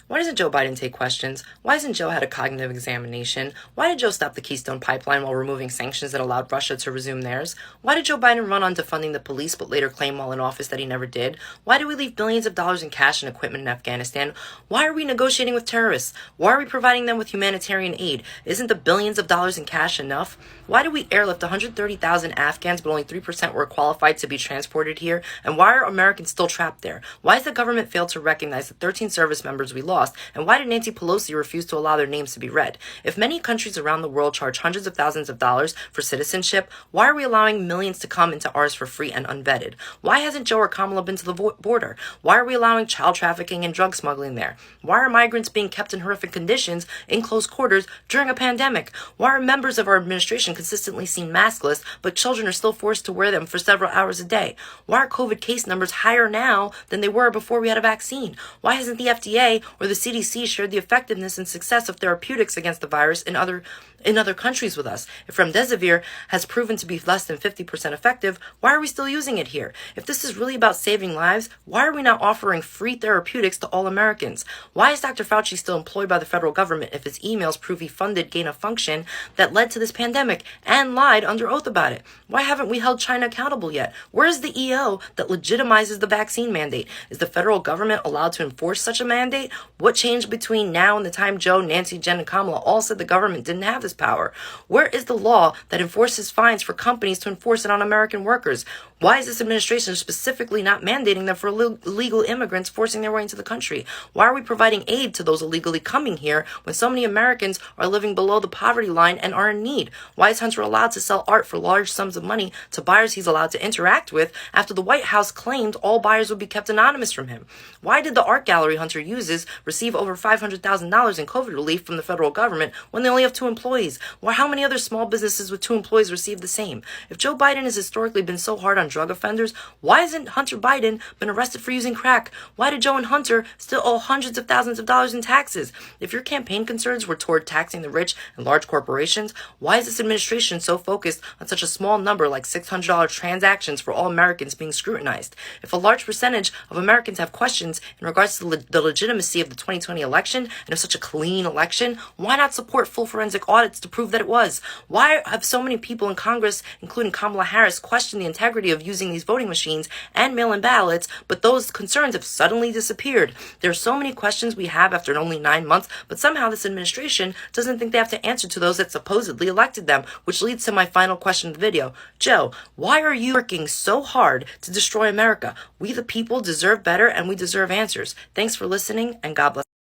Why doesn't Joe Biden take questions? Why hasn't Joe had a cognitive examination? Why did Joe stop the Keystone Pipeline while removing sanctions that allowed Russia to resume theirs? Why did Joe Biden run on defunding the police but later claim while in office that he never did? Why did we leave billions of dollars in cash and equipment in Afghanistan? Why are we negotiating with terrorists? Why are we providing them with humanitarian aid? Isn't the billions of dollars in cash enough? Why did we airlift 130,000 Afghans but only 3% were qualified to be transported here? And why are Americans still trapped there? Why has the government failed to recognize the 13 service members we lost? And why did Nancy Pelosi refuse to allow their names to be read? If many countries around the world charge hundreds of thousands of dollars for citizenship, why are we allowing millions to come into ours for free and unvetted? Why hasn't Joe or Kamala been to the border? Why are we allowing child trafficking and drug smuggling there? Why are migrants being kept in horrific conditions in close quarters during a pandemic? Why are members of our administration consistently seen maskless, but children are still forced to wear them for several hours a day? Why are COVID case numbers higher now than they were before we had a vaccine? Why hasn't the FDA or the CDC shared the effectiveness and success of therapeutics against the virus in other countries with us? If remdesivir has proven to be less than 50% effective, why are we still using it here? If this is really about saving lives, why are we not offering free therapeutics to all Americans? Why is Dr. Fauci still employed by the federal government if his emails prove he funded gain of function that led to this pandemic and lied under oath about it? Why haven't we held China accountable yet? Where is the EO that legitimizes the vaccine mandate? Is the federal government allowed to enforce such a mandate? What changed between now and the time Joe, Nancy, Jen, and Kamala all said the government didn't have this power? Where is the law that enforces fines for companies to enforce it on American workers? Why is this administration specifically not mandating them for illegal immigrants forcing their way into the country? Why are we providing aid to those illegally coming here when so many Americans are living below the poverty line and are in need? Why is Hunter allowed to sell art for large sums of money to buyers he's allowed to interact with after the White House claimed all buyers would be kept anonymous from him? Why did the art gallery Hunter uses receive over $500,000 in COVID relief from the federal government when they only have 2 employees? Or how many other small businesses with 2 employees receive the same? If Joe Biden has historically been so hard on drug offenders, why hasn't Hunter Biden been arrested for using crack? Why did Joe and Hunter still owe hundreds of thousands of dollars in taxes? If your campaign concerns were toward taxing the rich and large corporations, why is this administration so focused on such a small number like $600 transactions for all Americans being scrutinized? If a large percentage of Americans have questions in regards to the legitimacy of the 2020 election, and of such a clean election, why not support full forensic audits to prove that it was? Why have so many people in Congress, including Kamala Harris, questioned the integrity of using these voting machines and mail-in ballots, but those concerns have suddenly disappeared? There are so many questions we have after only 9 months, but somehow this administration doesn't think they have to answer to those that supposedly elected them, which leads to my final question of the video. Joe, why are you working so hard to destroy America? We the people deserve better, and we deserve answers. Thanks for listening, and God bless.